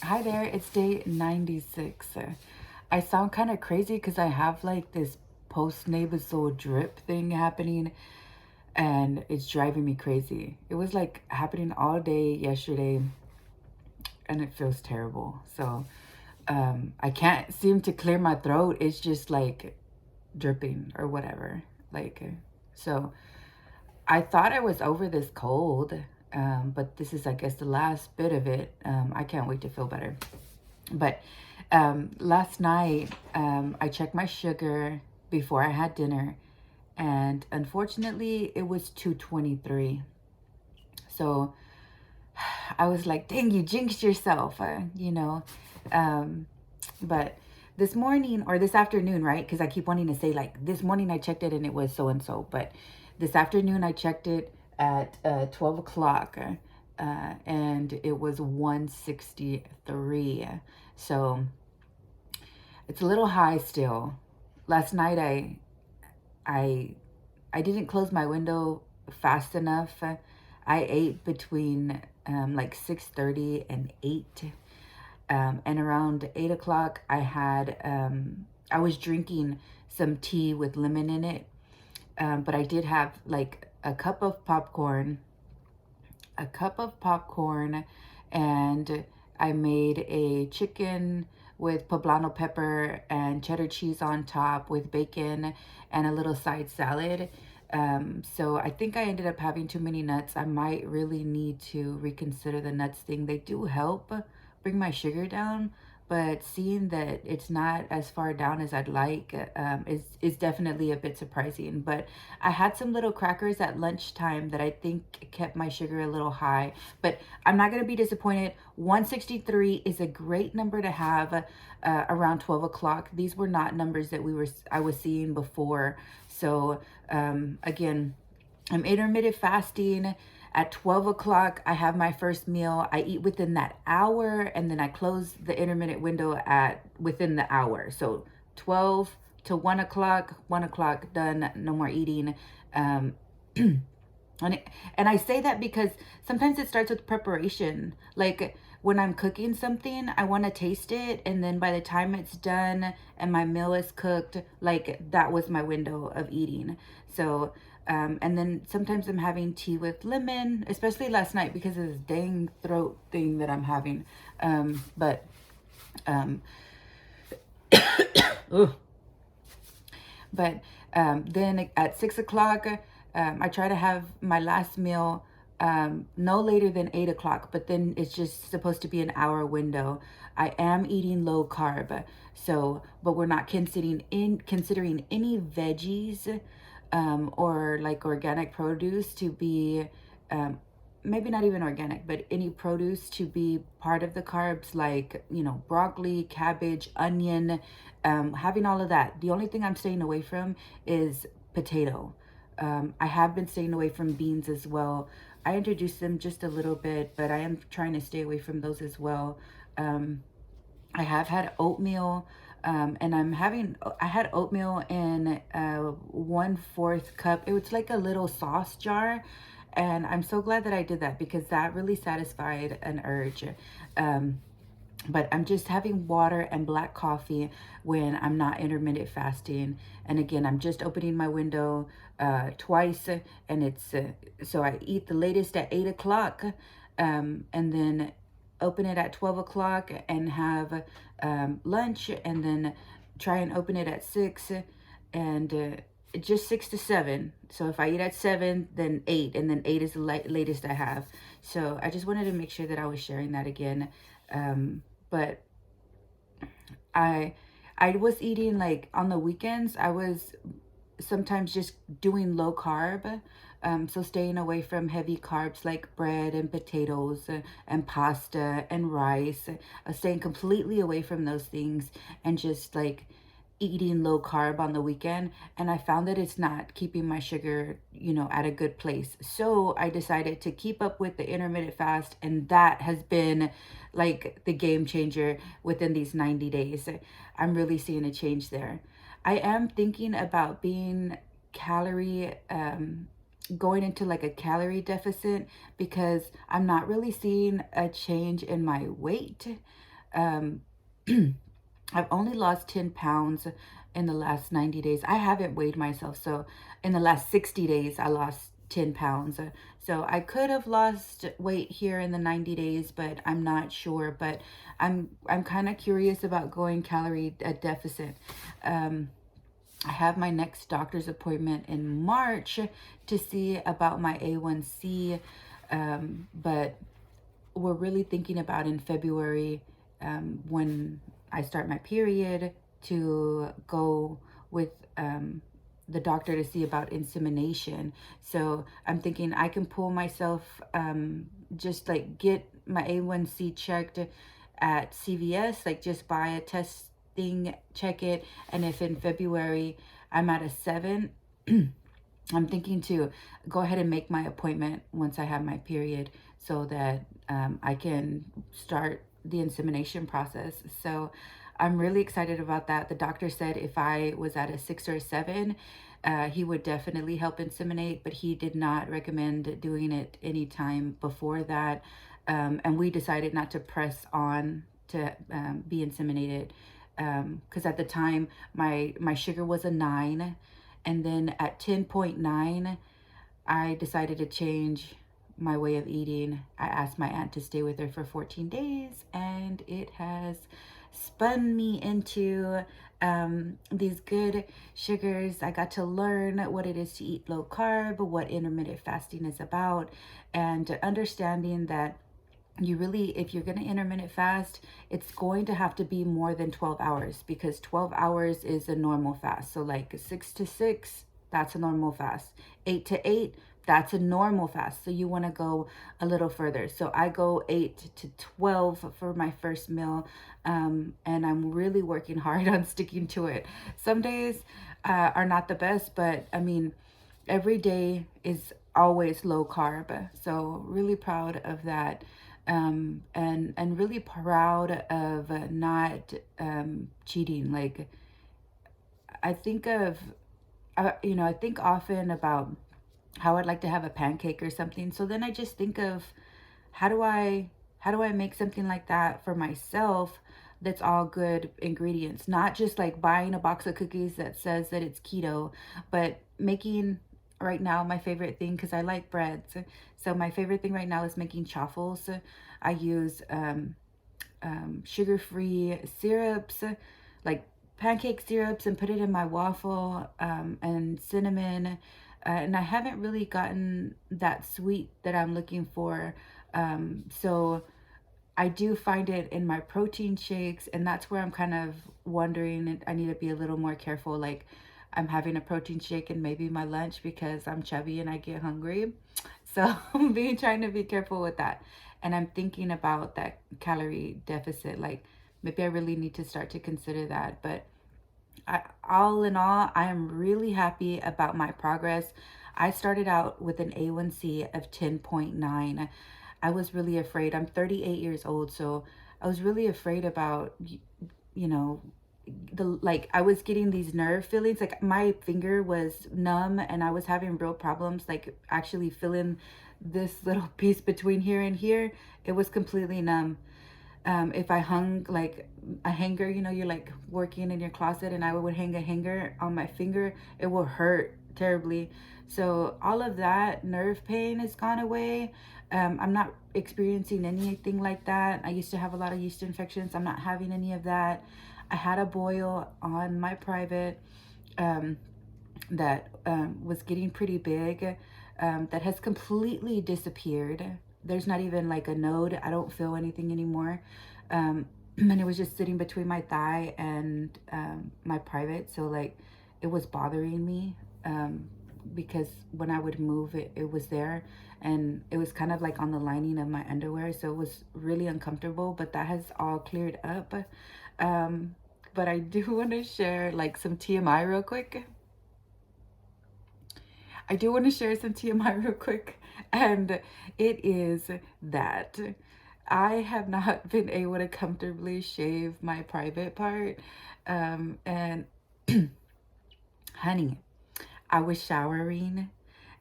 Hi there, it's day 96. I sound kind of crazy because I have like this post-nasal drip thing happening and it's driving me crazy. It was like happening all day yesterday and it feels terrible. So I can't seem to clear my throat. It's just like dripping or whatever. So I thought I was over this cold, but this is, I guess, the last bit of it. I can't wait to feel better. But last night, I checked my sugar before I had dinner, and unfortunately, it was 223. So I was like, dang, you jinxed yourself, Um, but this morning or this afternoon, right? Because I keep wanting to say, like, this morning I checked it and it was so and so. But this afternoon I checked it at 12 o'clock and it was 163. So it's a little high still. Last night I I didn't close my window fast enough. I ate between like 6:30 and 8. And around 8 o'clock, I was drinking some tea with lemon in it. But I did have like a cup of popcorn, and I made a chicken with poblano pepper and cheddar cheese on top with bacon and a little side salad. So I think I ended up having too many nuts. I might really need to reconsider the nuts thing. They do help bring my sugar down, but seeing that it's not as far down as I'd like is definitely a bit surprising. But I had some little crackers at lunchtime that I think kept my sugar a little high, but I'm not going to be disappointed. 163 is a great number to have around 12 o'clock. These were not numbers that I was seeing before. So again, I'm intermittent fasting. At 12 o'clock, I have my first meal. I eat within that hour, and then I close the intermittent window at within the hour. So 12 to 1 o'clock, done, no more eating. Um, and I say that because sometimes it starts with preparation. Like when I'm cooking something, I want to taste it. And then by the time it's done and my meal is cooked, like that was my window of eating. So, and then sometimes I'm having tea with lemon, especially last night because of this dang throat thing that I'm having. But, ooh, But then at 6 o'clock, I try to have my last meal no later than 8 o'clock, but then it's just supposed to be an hour window. I am eating low carb, so, but we're not considering any veggies or like organic produce to be maybe not even organic, but any produce to be part of the carbs, like, broccoli, cabbage, onion, having all of that. The only thing I'm staying away from is potato. I have been staying away from beans as well. I introduced them just a little bit, but I am trying to stay away from those as well. I have had oatmeal, and I had oatmeal in 1/4 cup. It was like a little sauce jar. And I'm so glad that I did that because that really satisfied an urge. Um, but I'm just having water and black coffee when I'm not intermittent fasting. And again, I'm just opening my window twice, and it's so I eat the latest at 8 o'clock, and then open it at 12 o'clock and have lunch, and then try and open it at 6, and just 6 to 7. So if I eat at 7, then 8, and then 8 is the latest I have. So I just wanted to make sure that I was sharing that again. But I I was eating, like, on the weekends. I was sometimes just doing low carb, so staying away from heavy carbs like bread and potatoes and pasta and rice, staying completely away from those things and just like eating low carb on the weekend. And I found that it's not keeping my sugar, at a good place. So I decided to keep up with the intermittent fast, and that has been like the game changer within these 90 days. I'm really seeing a change there. I am thinking about being calorie going into like a calorie deficit because I'm not really seeing a change in my weight. Um, I've only lost 10 pounds in the last 90 days. I haven't weighed myself. So in the last 60 days, I lost 10 pounds. So I could have lost weight here in the 90 days, but I'm not sure. But I'm kind of curious about going calorie deficit. I have my next doctor's appointment in March to see about my A1C. But we're really thinking about in February, when I start my period, to go with the doctor to see about insemination. So I'm thinking I can pull myself, just like get my A1C checked at CVS, like just buy a test thing, check it, and if in February I'm at a 7, I'm thinking to go ahead and make my appointment once I have my period so that I can start the insemination process. So I'm really excited about that. The doctor said if I was at a 6 or a 7, he would definitely help inseminate, but he did not recommend doing it anytime before that. And we decided not to press on to be inseminated, because at the time my sugar was a 9, and then at 10.9 I decided to change my way of eating. I asked my aunt to stay with her for 14 days, and it has spun me into these good sugars. I got to learn what it is to eat low carb, what intermittent fasting is about, and understanding that you really, if you're going to intermittent fast, it's going to have to be more than 12 hours, because 12 hours is a normal fast. So like 6 to 6, that's a normal fast. 8 to 8, that's a normal fast. So you want to go a little further. So I go 8 to 12 for my first meal. And I'm really working hard on sticking to it. Some days are not the best, but I mean, every day is always low carb. So really proud of that. And really proud of not cheating. Like, I think of, I think often about how I'd like to have a pancake or something. So then I just think of how do I make something like that for myself that's all good ingredients, not just like buying a box of cookies that says that it's keto, but making right now my favorite thing, because I like breads. So my favorite thing right now is making chaffles. I use sugar-free syrups, like pancake syrups, and put it in my waffle, and cinnamon. And I haven't really gotten that sweet that I'm looking for. So I do find it in my protein shakes, and that's where I'm kind of wondering, I need to be a little more careful. Like, I'm having a protein shake and maybe my lunch because I'm chubby and I get hungry. So I'm trying to be careful with that. And I'm thinking about that calorie deficit. Like, maybe I really need to start to consider that. But all in all, I am really happy about my progress. I started out with an A1C of 10.9. I was really afraid. I'm 38 years old, so I was really afraid about, you know, I was getting these nerve feelings. Like, my finger was numb and I was having real problems, like actually feeling this little piece between here and here. It was completely numb. If I hung like a hanger, you're like working in your closet and I would hang a hanger on my finger, it will hurt terribly. So all of that nerve pain has gone away. I'm not experiencing anything like that. I used to have a lot of yeast infections. I'm not having any of that. I had a boil on my private that was getting pretty big, that has completely disappeared. There's not even like a node. I don't feel anything anymore. And it was just sitting between my thigh and my private. So like, it was bothering me, because when I would move it, it was there, and it was kind of like on the lining of my underwear. So it was really uncomfortable, but that has all cleared up. But I do want to share like some TMI real quick. I do want to share some TMI real quick, and it is that I have not been able to comfortably shave my private part. And honey, I was showering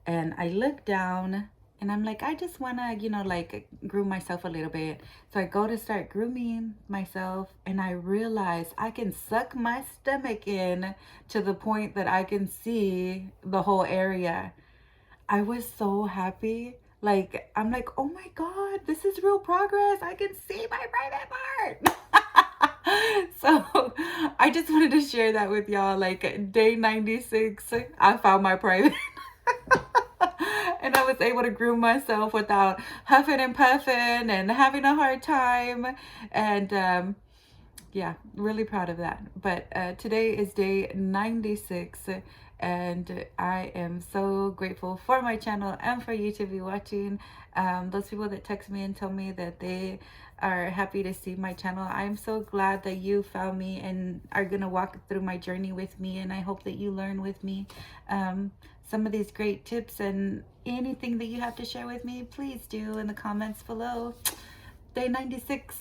and I looked down And I'm like, I just want to, you know, like groom myself a little bit. So I go to start grooming myself and I realize I can suck my stomach in to the point that I can see the whole area. I was so happy. Like, I'm like, oh my God, this is real progress. I can see my private part. So I just wanted to share that with y'all. Like, day 96, I found my private. And I was able to groom myself without huffing and puffing and having a hard time. And yeah, really proud of that. But today is day 96, and I am so grateful for my channel and for you to be watching. Those people that text me and tell me that they are happy to see my channel, I'm so glad that you found me and are gonna walk through my journey with me, and I hope that you learn with me some of these great tips. And anything that you have to share with me, please do in the comments below. Day 96.